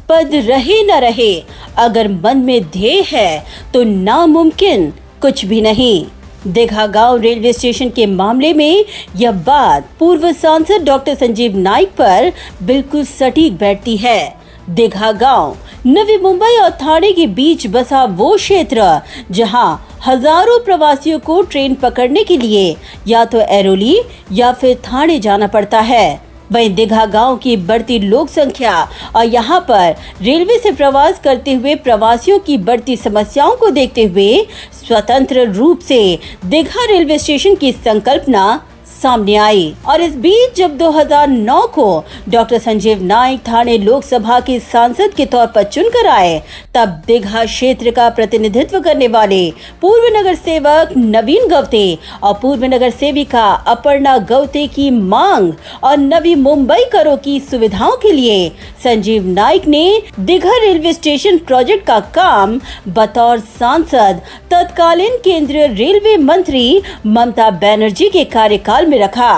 पद रहे न रहे, अगर मन में ध्येय है तो नामुमकिन कुछ भी नहीं। दीघा गांव रेलवे स्टेशन के मामले में यह बात पूर्व सांसद डॉक्टर संजीव नाइक पर बिल्कुल सटीक बैठती है। दीघा गांव नवी मुंबई और ठाणे के बीच बसा वो क्षेत्र जहां हजारों प्रवासियों को ट्रेन पकड़ने के लिए या तो ऐरोली या फिर ठाणे जाना पड़ता है। वहीं दीघा गांव की बढ़ती लोक संख्या और यहां पर रेलवे से प्रवास करते हुए प्रवासियों की बढ़ती समस्याओं को देखते हुए स्वतंत्र रूप से दीघा रेलवे स्टेशन की संकल्पना सामने आई। और इस बीच जब 2009 को डॉक्टर संजीव नाइक ठाणे लोकसभा के सांसद के तौर पर चुनकर आए, तब दीघा क्षेत्र का प्रतिनिधित्व करने वाले पूर्व नगर सेवक नवीन गवते और पूर्व नगर सेविका अपर्णा गवते की मांग और नवी मुंबई करों की सुविधाओं के लिए संजीव नाइक ने दीघा रेलवे स्टेशन प्रोजेक्ट का काम बतौर सांसद तत्कालीन केंद्रीय रेलवे मंत्री ममता बनर्जी के कार्यकाल में रखा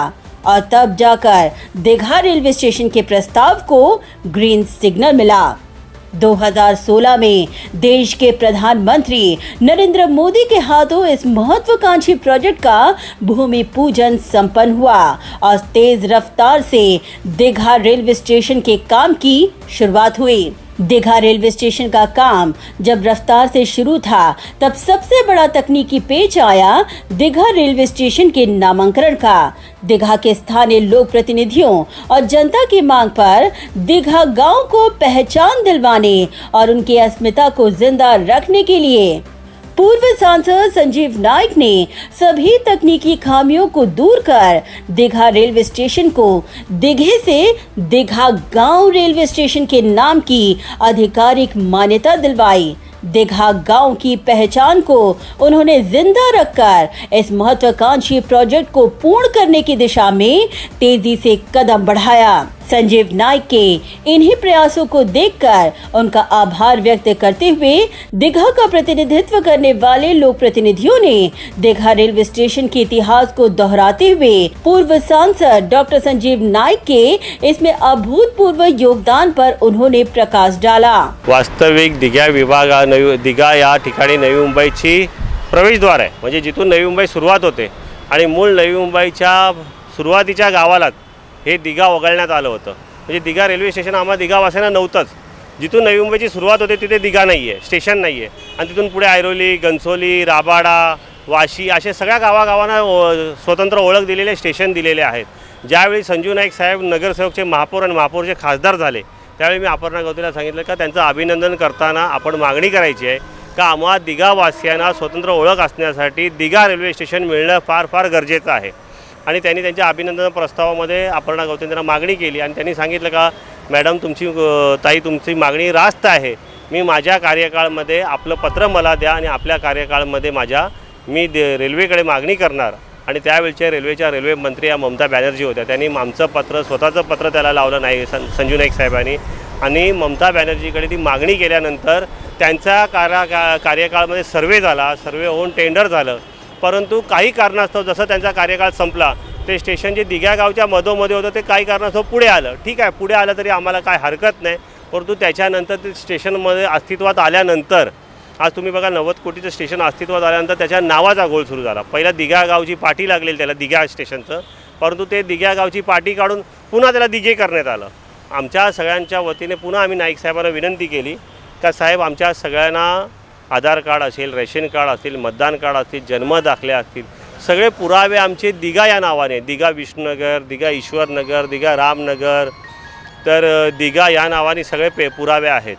और तब जाकर दीघा रेलवे स्टेशन के प्रस्ताव को ग्रीन सिग्नल मिला। 2016 में देश के प्रधानमंत्री नरेंद्र मोदी के हाथों इस महत्वाकांक्षी प्रोजेक्ट का भूमि पूजन संपन्न हुआ और तेज रफ्तार से दीघा रेलवे स्टेशन के काम की शुरुआत हुई। दीघा रेलवे स्टेशन का काम जब रफ्तार से शुरू था, तब सबसे बड़ा तकनीकी पेच आया दीघा रेलवे स्टेशन के नामांकन का। दीघा के स्थानीय लोक प्रतिनिधियों और जनता की मांग पर दीघा गांव को पहचान दिलवाने और उनकी अस्मिता को जिंदा रखने के लिए पूर्व सांसद संजीव नाइक ने सभी तकनीकी खामियों को दूर कर दीघा रेलवे स्टेशन को दीघे से दीघा गांव रेलवे स्टेशन के नाम की आधिकारिक मान्यता दिलवाई। दीघा गांव की पहचान को उन्होंने जिंदा रखकर इस महत्वाकांक्षी प्रोजेक्ट को पूर्ण करने की दिशा में तेजी से कदम बढ़ाया। संजीव नाइक के इन्हीं प्रयासों को देखकर उनका आभार व्यक्त करते हुए दीघा का प्रतिनिधित्व करने वाले लोक प्रतिनिधियों ने दीघा रेलवे स्टेशन के इतिहास को दोहराते हुए पूर्व सांसद डॉक्टर संजीव नाइक के इसमें अभूतपूर्व योगदान पर उन्होंने प्रकाश डाला। वास्तविक दीघा या ठिकाणी नवी मुंबईची प्रवेशद्वार आहे, म्हणजे जिथून नवी मुंबई सुरुवात होते आणि मूळ नवी मुंबईच्या सुरुवातीच्या गावाला हे दीघा वगळण्यात आलं होतं। म्हणजे दीघा रेल्वे स्टेशन आम्हाला दीघावासियांना नव्हतंच। जिथून नवी मुंबईची सुरुवात होते तिथे दीघा नाही आहे, स्टेशन नाही आहे आणि तिथून पुढे ऐरोली, घनसोली, राबाडा, वाशी अशा सगळ्या गावागावांना स्वतंत्र ओळख दिलेले स्टेशन दिलेले आहेत। ज्यावेळी संजीव नाईक साहेब नगरसेवकचे महापौर आणि महापौरचे खासदार झाले, त्यावेळी मी अपर्णा गवतेला सांगितलं का त्यांचं अभिनंदन करताना आपण मागणी करायची आहे का आम्हा दीघावासियांना स्वतंत्र ओळख असण्यासाठी दीघा रेल्वे स्टेशन मिळणं फार फार गरजेचं आहे। आणि त्यांनी त्यांच्या अभिनंदन प्रस्तावामध्ये अपर्णा गवते यांना मागणी केली आणि त्यांनी सांगितलं का मॅडम तुमची मागणी रास्त आहे, मी माझ्या कार्यकाळामध्ये आपलं पत्र मला द्या आणि आपल्या कार्यकाळामध्ये मी रेल्वेकडे मागणी करणार। आणि त्यावेळच्या रेल्वे मंत्री या ममता बॅनर्जी होत्या, त्यांनी आमचं स्वतःचं पत्र त्याला लावलं नाही संजीव नाईक साहेबांनी आणि ममता बॅनर्जीकडे ती मागणी केल्यानंतर त्यांचा कार्यकाळामध्ये सर्वे झाला, सर्वे होऊन टेंडर झालं, परंतु काही कारणास्तव जसं त्यांचा कार्यकाळ संपला ते स्टेशन जे दीघा गावच्या मधोमध्ये होतं ते काही कारणास्तव पुढे आलं। ठीक आहे, पुढे आलं तरी आम्हाला काय हरकत नाही, परंतु त्याच्यानंतर ते स्टेशनमध्ये अस्तित्वात आल्यानंतर आज तुम्ही बघा 90 कोटीचं स्टेशन अस्तित्वात आल्यानंतर त्याच्या नावाचा गोळ सुरू झाला। पहिला दीघा गावची पाटी लागलेली त्याला दीघा स्टेशनचं, परंतु ते दीघा गावची पाटी काढून पुन्हा त्याला दिघे करण्यात आलं। आमच्या सगळ्यांच्या वतीने पुन्हा आम्ही नाईक साहेबांना विनंती केली का साहेब आमच्या सगळ्यांना आधार कार्ड असेल, रेशन कार्ड असेल, मतदान कार्ड असतील, जन्मदाखले असतील, सगळे पुरावे आमचे दीघा या नावाने, दीघा विष्णुनगर, दीघा ईश्वरनगर, दीघा रामनगर, तर दीघा या नावाने सगळे पुरावे आहेत।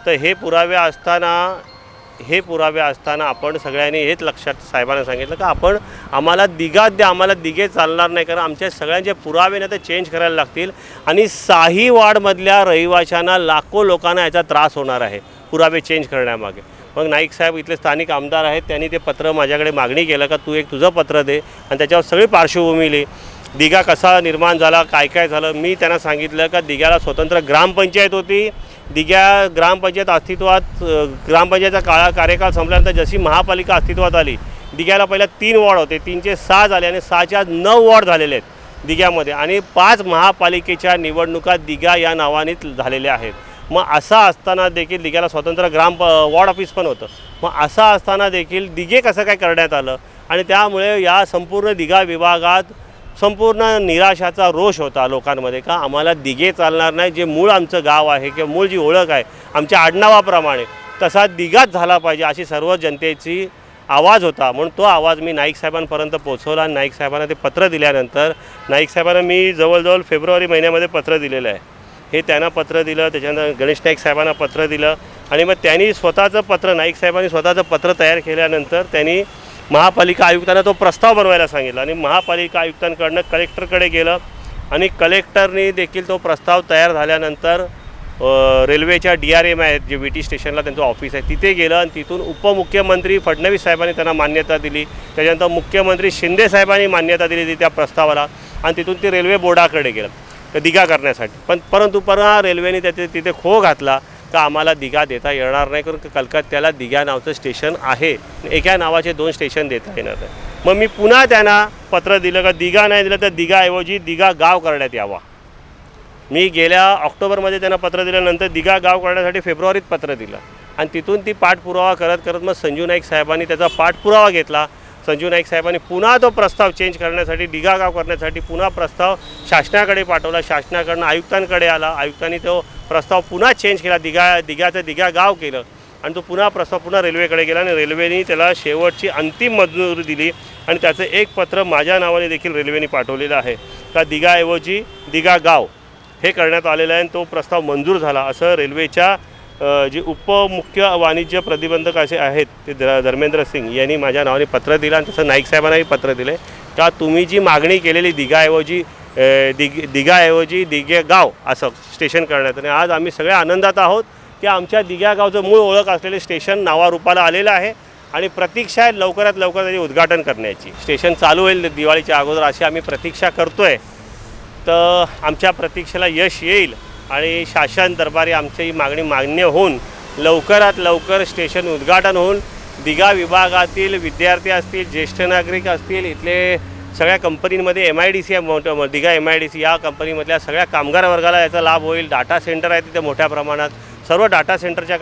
तर हे पुरावे असताना आपण सगळ्यांनी हेच लक्षात साहेबांना सांगितलं का आपण आम्हाला दीघात द्या, आम्हाला दीघे चालणार नाही, कारण आमच्या सगळ्यांचे पुरावे नाही तर चेंज करायला लागतील आणि साहीवाडमधल्या रहिवाशांना लाखो लोकांना याचा त्रास होणार आहे पुरावे चेंज करण्यामागे। मग नाईक साहेब इथले स्थानिक आमदार आहेत, त्यांनी ते पत्र माझ्याकडे मागणी केलं का तू एक तुझं पत्र दे आणि त्याच्यावर सगळी पार्श्वभूमी लिही, दीघा कसा निर्माण झाला, काय काय झालं। मी त्यांना सांगितलं का दीघाला स्वतंत्र ग्रामपंचायत होती, दीघा ग्रामपंचायत अस्तित्वात ग्रामपंचायतचा कार्यकाळ संपल्यानंतर जशी महापालिका अस्तित्वात आली, दीघाला पहिला 3 वॉर्ड होते, 3 चे 6 झाले आणि 6 चे 9 वॉर्ड झालेले आहेत दीघामध्ये आणि 5 महापालिकेच्या निवडणुका दीघा या नावाने झालेल्या आहेत। मग असं असताना देखील दिघ्याला स्वतंत्र वॉर्ड ऑफिस पण होतं. मग असं असताना देखील दिघे कसं काय करण्यात आलं आणि त्यामुळे या संपूर्ण दिघा विभागात संपूर्ण निराशाचा रोष होता लोकांमध्ये का आम्हाला दिघे चालणार नाही. जे मूळ आमचं गाव आहे किंवा मूळ जी ओळख आहे आमच्या आडनावाप्रमाणे तसा दिघाच झाला पाहिजे अशी सर्व जनतेची आवाज होता. म्हणून तो आवाज मी नाईक साहेबांपर्यंत पोहोचवला आणि नाईक साहेबांना ते पत्र दिल्यानंतर नाईक साहेबांना मी जवळजवळ फेब्रुवारी महिन्यामध्ये पत्र दिलेलं आहे. हे त्यांना पत्र दिलं, त्याच्यानंतर गणेश नाईक साहेबांना पत्र दिलं आणि मग त्यांनी स्वतःचं पत्र नाईक साहेबांनी स्वतःचं पत्र तयार केल्यानंतर त्यांनी महापालिका आयुक्तांना तो प्रस्ताव बनवायला सांगितला आणि महापालिका आयुक्तांकडनं कलेक्टरकडे गेलं आणि कलेक्टरनी देखील तो प्रस्ताव तयार झाल्यानंतर रेल्वेच्या DRM आहेत जे VT स्टेशनला त्यांचं ऑफिस आहे तिथे गेलं आणि तिथून उपमुख्यमंत्री फडणवीस साहेबांनी त्यांना मान्यता दिली. त्याच्यानंतर मुख्यमंत्री शिंदे साहेबांनी मान्यता दिली त्या प्रस्तावाला आणि तिथून ते रेल्वे बोर्डाकडे गेलं दिघा करण्यासाठी. परंतु रेल्वेने तिथे खो घातला का आम्हाला दिघा देता येणार नाही कारण कलकत्त्याला दिघा नावाचं स्टेशन आहे, एका नावाचे 2 स्टेशन देता येणार नाही. मग मी पुन्हा त्यांना पत्र दिलं का दिघा नाही दिलं तर दिघाऐवजी दिघा गाव करण्यात यावा. मी गेल्या ऑक्टोबरमध्ये त्यांना पत्र दिल्यानंतर दिघा गाव करण्यासाठी फेब्रुवारीत पत्र दिलं आणि तिथून ती पाठपुरावा करत करत मग संजू नाईक साहेबांनी त्याचा पाठपुरावा घेतला. संजू नाईक साहेबांनी पुन्हा तो प्रस्ताव चेंज करण्यासाठी दिघा गाव करण्यासाठी पुन्हा प्रस्ताव शासनाकडे पाठवला. शासनाकडनं आयुक्तांकडे आला. आयुक्तांनी तो प्रस्ताव पुन्हा चेंज केला, दिघाचं दिघा गाव केलं आणि तो प्रस्ताव पुन्हा रेल्वेकडे गेला आणि रेल्वेने त्याला शेवटची अंतिम मंजुरी दिली आणि त्याचं एक पत्र माझ्या नावाने देखील रेल्वेने पाठवलेलं आहे का दिघाऐवजी दिघा गाव हे करण्यात आलेलं आहे आणि तो प्रस्ताव मंजूर झाला असं रेल्वेच्या जे उपमुख्य वाणिज्य प्रतिबंधक असे आहेत ते धर्मेंद्र सिंग यांनी माझ्या नावाने पत्र दिलं आणि तसं नाईक साहेबांनाही पत्र दिले का तुम्ही जी मागणी केलेली दिघाऐवजी दिघे गाव असं स्टेशन करण्यात. आणि आज आम्ही सगळे आनंदात आहोत की आमच्या दिघ्या गावचं मूळ ओळख असलेले स्टेशन नावारूपाला आलेलं आहे आणि प्रतीक्षा आहे लवकरात लवकर त्याचे उद्घाटन करण्याची. स्टेशन चालू होईल दिवाळीच्या अगोदर अशी आम्ही प्रतीक्षा करतो आहे. तर आमच्या प्रतीक्षेला यश येईल आणि शासन दरबारी आमची ही मागणी मान्य होऊन लवकरात लवकर स्टेशन उद्घाटन होऊन दिघा विभागातील विद्यार्थी असतील, ज्येष्ठ नागरिक असतील, इथले सगळ्या कंपनींमध्ये MIDC आहे मोठं दिघा MIDC या कंपनीमधल्या सगळ्या कामगार वर्गाला याचा लाभ होईल. डाटा सेंटर आहे तिथे मोठ्या प्रमाणात सर्व डाटा सेंटरच्या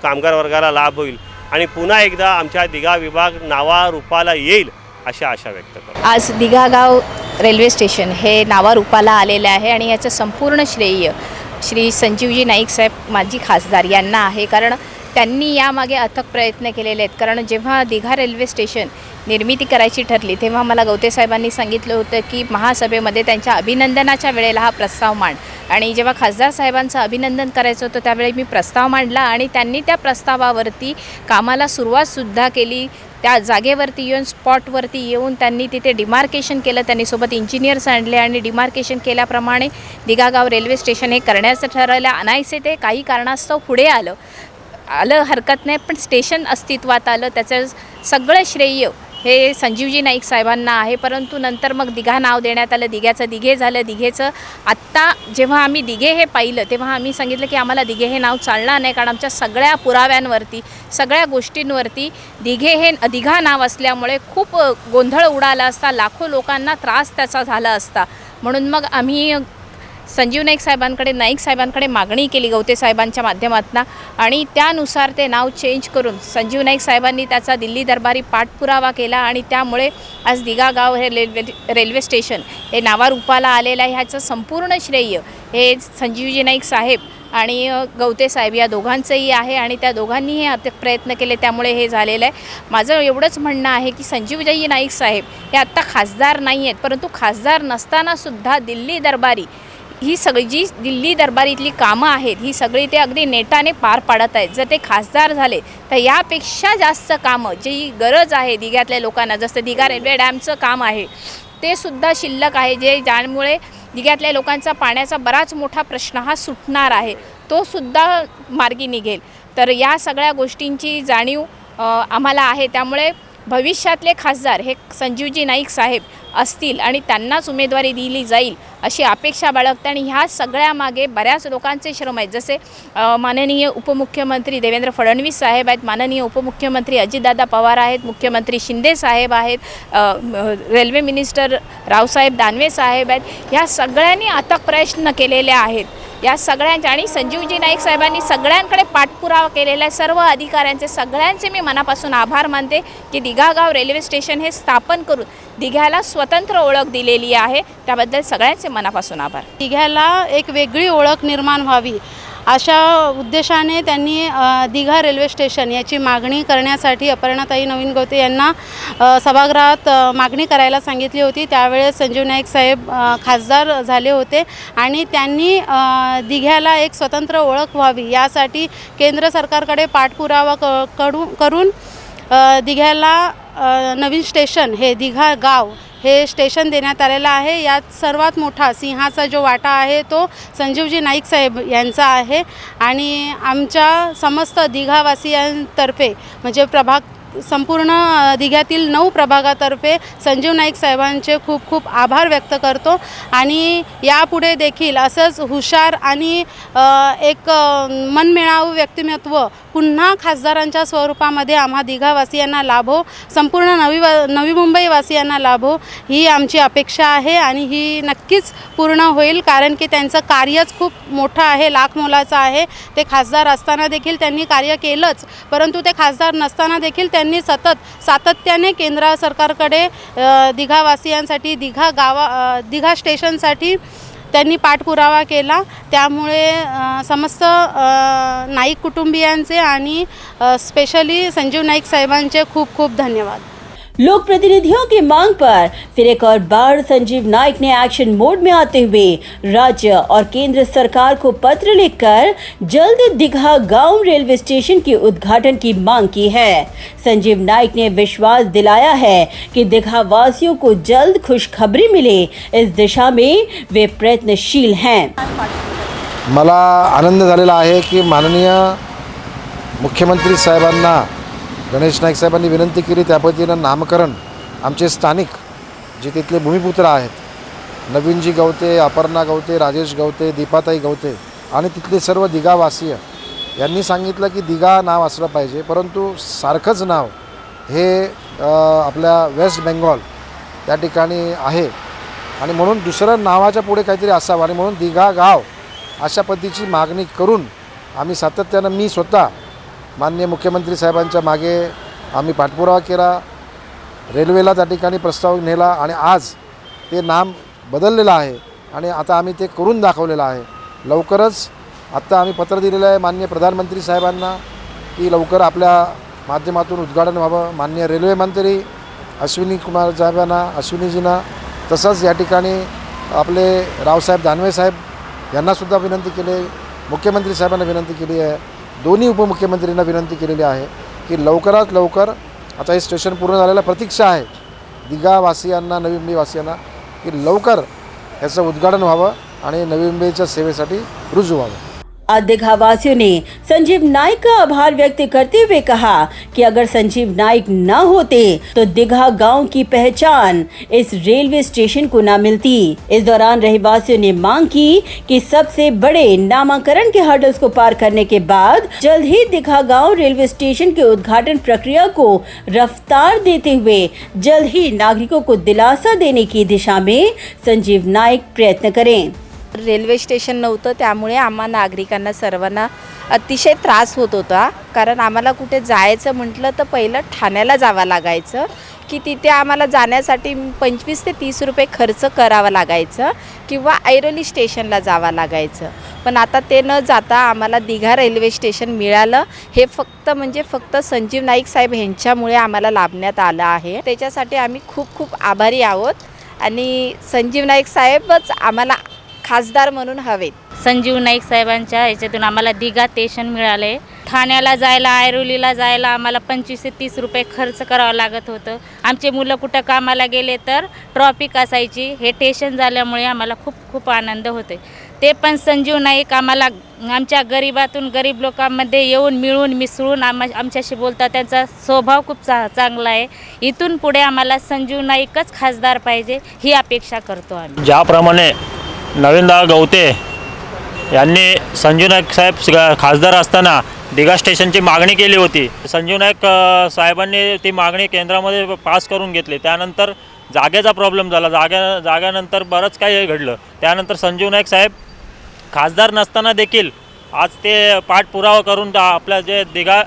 कामगार वर्गाला लाभ होईल आणि पुन्हा एकदा आमच्या दिघा विभाग नावारूपाला येईल अशी आशा व्यक्त करतो. आज दिघा गाव रेल्वे स्टेशन हे नावारूपाला आलेलं आहे आणि याचं संपूर्ण श्रेय श्री संजीवजी नाईक साहेब माजी खासदार यांना आहे. कारण त्यांनी यामागे अथक प्रयत्न केलेले आहेत. कारण जेव्हा दिघा रेल्वे स्टेशन निर्मिती करायची ठरली तेव्हा मला गवते साहेबांनी सांगितलं होतं की महासभेमध्ये त्यांच्या अभिनंदनाच्या वेळेला हा प्रस्ताव मांड. आणि जेव्हा खासदार साहेबांचं अभिनंदन करायचं होतं त्यावेळी मी प्रस्ताव मांडला आणि त्यांनी त्या प्रस्तावावरती कामाला सुरुवातसुद्धा केली. त्या जागेवरती येऊन स्पॉटवरती येऊन त्यांनी तिथे डिमार्केशन केलं. त्यांनी सोबत इंजिनियर्स आणले आणि डिमार्केशन केल्याप्रमाणे दिघा गाव रेल्वे स्टेशन हे करण्याचं ठरवलं. अनायसे ते काही कारणास्तव पुढे आलं हरकत नाही, पण स्टेशन अस्तित्वात आलं त्याचं सगळं श्रेय हे संजीवजी नाईक साहेबांना आहे. परंतु नंतर मग दिघा नाव देण्यात आलं, दिघ्याचं दिघे झालं. दिघेचं आत्ता जेव्हा आम्ही दिघे हे पाहिलं तेव्हा आम्ही सांगितलं की आम्हाला दिघे हे नाव चालणार नाही कारण आमच्या सगळ्या पुराव्यांवरती सगळ्या गोष्टींवरती दिघे हे दिघा नाव असल्यामुळे खूप गोंधळ उडाला असता, लाखो लोकांना त्रास त्याचा झाला असता. म्हणून मग आम्ही संजीव नाईक साहेबांकडे मागणी केली गवते साहेबांच्या माध्यमातून आणि त्यानुसार ते नाव चेंज करून संजीव नाईक साहेबांनी त्याचा दिल्ली दरबारी पाठपुरावा केला आणि त्यामुळे आज दिघा गाव हे रेल्वे स्टेशन हे नावारूपाला आलेलं आहे. ह्याचं संपूर्ण श्रेय हे संजीवजी नाईक साहेब आणि गवते साहेब या दोघांचंही आहे आणि त्या दोघांनीही अथक प्रयत्न केले त्यामुळे हे झालेलं आहे. माझं एवढंच म्हणणं आहे की संजीवजी नाईक साहेब हे आत्ता खासदार नाही आहेत, परंतु खासदार नसतानासुद्धा दिल्ली दरबारी ही सगळी जी दिल्ली दरबारीतली कामं आहेत ही सगळी ते अगदी नेटाने पार पाडत आहेत. जर ते खासदार झाले तर यापेक्षा जास्त कामं जी गरज आहे दिघ्यातल्या लोकांना, जसं दिघा रेल्वे डॅमचं काम आहे ते सुद्धा शिल्लक आहे ज्यामुळे दिघ्यातल्या लोकांचा पाण्याचा बराच मोठा प्रश्न हा सुटणार आहे, तो सुद्धा मार्गी निघेल. तर या सगळ्या गोष्टींची जाणीव आम्हाला आहे. त्यामुळे भविष्यातले खासदार हे संजीवजी नाईक साहेब असतील आणि त्यांनाच उमेदवारी दिली जाईल अशी अपेक्षा बाळगते. आणि ह्या सगळ्यामागे बऱ्याच लोकांचे श्रम आहेत. जसे माननीय उपमुख्यमंत्री देवेंद्र फडणवीस साहेब आहेत, माननीय उपमुख्यमंत्री अजितदादा पवार आहेत, मुख्यमंत्री शिंदे साहेब आहेत, रेल्वे मिनिस्टर रावसाहेब दानवे साहेब आहेत. ह्या सगळ्यांनी अथक प्रयत्न केलेले आहेत या सगळ्यांच्या आणि संजीवजी नाईक साहेबांनी सगळ्यांकडे पाठपुरावा केलेला आहे. सर्व अधिकाऱ्यांचे सगळ्यांचे मी मनापासून आभार मानते की दिघागाव रेल्वे स्टेशन हे स्थापन करून दिघ्याला स्वतंत्र ओळख दिलेली आहे. त्याबद्दल सगळ्यांचे मनापासून आभार. दिघ्याला एक वेगळी ओळख निर्माण व्हावी अशा उद्देशाने त्यांनी दिघा रेल्वे स्टेशन याची मागणी करण्यासाठी अपर्णाताई नवीन गवते यांना सभागृहात मागणी करायला सांगितली होती. त्यावेळेस संजीव नाईक साहेब खासदार झाले होते आणि त्यांनी दिघ्याला एक स्वतंत्र ओळख व्हावी यासाठी केंद्र सरकारकडे पाठपुरावा करून दिघ्याला नवीन स्टेशन हे दिघा गाव हे स्टेशन देण्यात आलेलं आहे. यात सर्वात मोठा सिंहाचा जो वाटा आहे तो संजीवजी नाईक साहेब यांचा आहे आणि आमच्या समस्त दिघावासियांतर्फे म्हणजे संपूर्ण दिघ्यातील 9 प्रभागातर्फे संजीव नाईक साहेबांचे खूप खूप आभार व्यक्त करतो आणि यापुढे देखील असंच हुशार आणि एक मनमिळावू व्यक्तिमत्व पुन्हा खासदारांच्या स्वरूपामध्ये आम्हा दिघावासियांना लाभो, संपूर्ण नवी मुंबईवासियांना लाभो ही आमची अपेक्षा आहे आणि ही नक्कीच पूर्ण होईल. कारण की त्यांचं कार्यच खूप मोठं आहे, लाख मोलाचं आहे. ते खासदार असताना देखील त्यांनी कार्य केलंच, परंतु ते खासदार नसताना देखील त्यांनी सातत्याने केंद्र सरकारकडे दिघावासियांसाठी दिघा स्टेशनसाठी त्यांनी पाठपुरावा केला. त्यामुळे समस्त नाईक कुटुंबियांचे आणि स्पेशली संजीव नाईक साहेबांचे खूप खूप धन्यवाद. लोक प्रतिनिधियों की मांग पर फिर एक और बार संजीव नाइक ने एक्शन मोड में आते हुए राज्य और केंद्र सरकार को पत्र लिखकर जल्द दिघा गांव रेलवे स्टेशन के उद्घाटन की मांग की है. संजीव नाइक ने विश्वास दिलाया है कि दिघा वासियों को जल्द खुशखबरी मिले, इस दिशा में वे प्रयत्नशील हैं. मला आनंद झालेला आहे की माननीय मुख्यमंत्री साहेबांना गणेश नाईक साहेबांनी विनंती केली त्या पद्धतीनं नामकरण आमचे स्थानिक जे तिथले भूमिपुत्र आहेत नवीनजी गवते, अपर्णा गवते, राजेश गवते, दीपाताई गवते आणि तिथले सर्व दिघावासीय यांनी सांगितलं की दिघा नाव असलं पाहिजे, परंतु सारखंच नाव हे आपल्या वेस्ट बेंगॉल त्या ठिकाणी आहे आणि म्हणून दुसरं नावाच्या पुढे काहीतरी असावं आणि म्हणून दिघा गाव अशा पद्धतीची मागणी करून आम्ही सातत्यानं मी स्वतः माननीय मुख्यमंत्री साहेबांच्या मागे आम्ही पाठपुरावा केला, रेल्वेला त्या ठिकाणी प्रस्ताव नेला आणि आज ते नाम बदललेलं आहे आणि आता आम्ही ते करून दाखवलेलं आहे. लवकरच आत्ता आम्ही पत्र दिलेलं आहे माननीय प्रधानमंत्री साहेबांना की लवकर आपल्या माध्यमातून उद्घाटन व्हावं. माननीय रेल्वे मंत्री अश्विनी कुमार साहेबांना, अश्विनीजींना, तसंच या ठिकाणी आपले रावसाहेब दानवे साहेब यांनासुद्धा विनंती केली, मुख्यमंत्री साहेबांना विनंती केली आहे, दोन्ही उपमुख्यमंत्र्यांना विनंती केलेली आहे की लवकरात लवकर आता हे स्टेशन पूर्ण झालेला प्रतीक्षा आहे दिघावासियांना, नवी मुंबईवासियांना की लवकर याचं उद्घाटन व्हावं आणि नवी मुंबईच्या सेवेसाठी रुजू व्हावं. दिघा वासियों ने संजीव नाइक का आभार व्यक्त करते हुए कहा कि अगर संजीव नाइक न होते तो दिघा गांव की पहचान इस रेलवे स्टेशन को न मिलती. इस दौरान रहवासियों ने मांग की कि सबसे बड़े नामांकन के हर्डल्स को पार करने के बाद जल्द ही दिघा गांव रेलवे स्टेशन के उद्घाटन प्रक्रिया को रफ्तार देते हुए जल्द ही नागरिकों को दिलासा देने की दिशा में संजीव नाइक प्रयत्न करें. रेल्वे स्टेशन नव्हतं त्यामुळे आम्हा नागरिकांना सर्वांना अतिशय त्रास होत होता. कारण आम्हाला कुठे जायचं म्हटलं तर पहिलं ठाण्याला जावं लागायचं की तिथे आम्हाला जाण्यासाठी 25 ते 30 रुपये खर्च करावा लागायचं किंवा ऐरोली स्टेशनला जावं लागायचं. पण आता ते न जाता आम्हाला दिघा रेल्वे स्टेशन मिळालं. हे फक्त संजीव नाईक साहेब यांच्यामुळे आम्हाला लाभण्यात आलं आहे. त्याच्यासाठी आम्ही खूप खूप आभारी आहोत आणि संजीव नाईक साहेबच आम्हाला खासदार म्हणून हवेत. संजीव नाईक साहेबांच्या ह्याच्यातून आम्हाला दिघा स्टेशन मिळाले. ठाण्याला जायला, ऐरोलीला जायला आम्हाला 25 ते 30 रुपये खर्च करावं लागत होतं. आमचे मुलं कुठं कामाला गेले तर ट्रॉफिक असायची. हे स्टेशन झाल्यामुळे आम्हाला खूप खूप आनंद होते. ते पण संजीव नाईक आम्हाला आमच्या गरिबातून गरीब लोकांमध्ये येऊन मिळून मिसळून आमच्याशी बोलतात. त्यांचा स्वभाव खूप चांगला आहे. इथून पुढे आम्हाला संजीव नाईकच खासदार पाहिजे ही अपेक्षा करतो आम्ही. ज्याप्रमाणे नवीनदा गवते यांनी संजीव नाईक साहेब खासदार असताना दिघा स्टेशनची मागणी केली होती. संजीव नाईक साहेबांनी ती मागणी केंद्रामध्ये पास करून घेतली. त्यानंतर जागेचा प्रॉब्लेम झाला. जाग्यानंतर बरंच काही घडलं. त्यानंतर संजीव नाईक साहेब खासदार नसताना देखील आज ते पाठपुरावा करून आपलं जे दिघा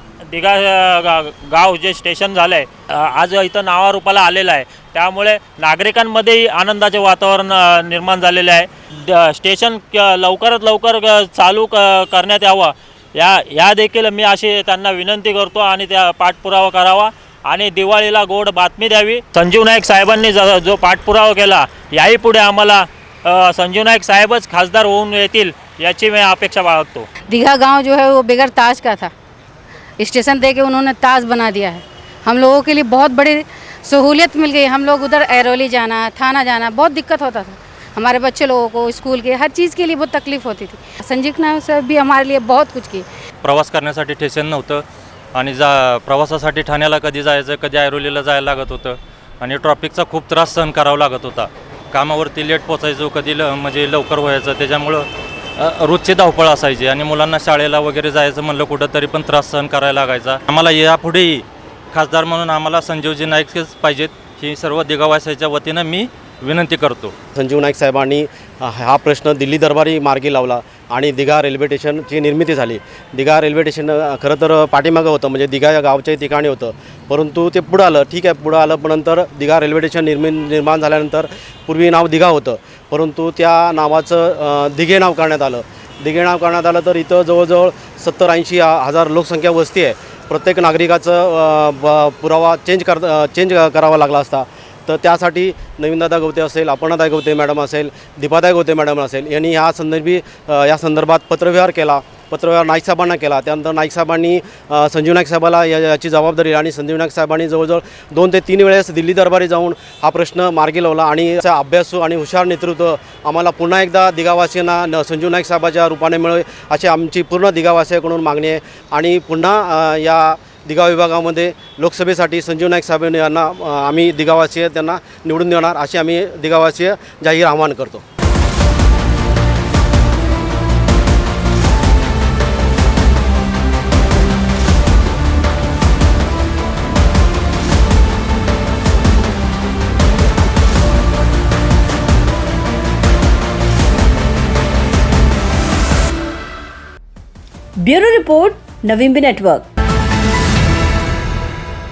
गाव जे स्टेशन झालं आहे आज इथं नावारूपाला आलेलं आहे. त्यामुळे नागरिकांमध्येही आनंदाचे वातावरण निर्माण झालेले आहे. स्टेशन लवकरात लवकर चालू करण्यात यावं या देखील मी अशी त्यांना विनंती करतो आणि त्या पाठपुरावा करावा आणि दिवाळीला गोड बातमी द्यावी. संजीव नाईक साहेबांनी जो पाठपुरावा केला याही पुढे आम्हाला संजीव नाईक साहेबच खासदार होऊन येतील याची मैं अपेक्षा बाळगतो. दीघा गांव जो है वो बगैर ताज का था, स्टेशन दे के उन्होंने ताज बना दिया है. हम लोगों के लिए बहुत बड़ी सहूलियत मिल गई. हम लोग उधर ऐरोली जाना, थाना जाना बहुत दिक्कत होता था. हमारे बच्चे लोगों को स्कूल के हर चीज़ के लिए बहुत तकलीफ होती थी. संजीव नाईक साहब भी हमारे लिए बहुत कुछ किए. प्रवास करण्यासाठी स्टेशन नव्हतं आणि प्रवासासाठी ठाण्याला कधी जायचं, कधी ऐरोलीला जायला लागत होतं आणि ट्रॉफिकचा खूप त्रास सहन करावा लागत होता. कामावरती लेट पोचायचो, कधी म्हणजे लवकर व्हायचं, त्याच्यामुळं रोजची धावपळ असायची आणि मुलांना शाळेला वगैरे जायचं म्हणलं कुठं तरी पण त्रास सहन करायला लागायचा. आम्हाला यापुढेही खासदार म्हणून आम्हाला संजीवजी नाईकच पाहिजेत ही सर्व दिगावासियाच्या वतीनं मी विनंती करतो. संजीव नाईक साहेबांनी हा प्रश्न दिल्ली दरबारी मार्गी लावला आणि दिघा रेल्वे स्टेशनची निर्मिती झाली. दिघा रेल्वे स्टेशन खरं तर पाठीमागं होतं, म्हणजे दिघा या गावच्या ठिकाणी होतं, परंतु ते पुढं आलं. ठीक आहे, पुढं आलं, पण नंतर दिघा रेल्वे स्टेशन निर्माण झाल्यानंतर पूर्वी नाव दिघा होतं, परंतु त्या नावाचं दिघे नाव करण्यात आलं. दिघे नाव करण्यात आलं तर इथं जवळजवळ 70-80 हजार लोकसंख्या वस्ती आहे. प्रत्येक नागरिकाचं पुरावा चेंज करावा लागला असता. तर त्यासाठी नवीनदादा गवते असेल, अपर्णाताई गवते मॅडम असेल, दीपाताई गवते मॅडम असेल यांनी या संदर्भात पत्रव्यवहार केला. पत्रव्यवहार नाईक साहेबांना केला. त्यानंतर नाईक साहेबांनी संजीव नाईक साहेबाला याची जबाबदारी आणि संजीव नाईक साहेबांनी जवळजवळ 2 ते 3 वेळेस दिल्ली दरबारी जाऊन हा प्रश्न मार्गी लावला आणि अभ्यासू आणि हुशार नेतृत्व आम्हाला पुन्हा एकदा दिगावासियांना संजीव नाईक साहेबाच्या रूपाने मिळेल अशी आमची पूर्ण दिगावासियाकडून मागणी आहे. आणि पुन्हा या दिघा विभागामध्ये लोकसभेसाठी संजीव नाईक साहेब यांना आम्ही दिगावासीय त्यांना निवडून देणार अशी आम्ही दिगावासीय जाहीर आवाहन करतो. ब्यूरो रिपोर्ट, नवीन नेटवर्क.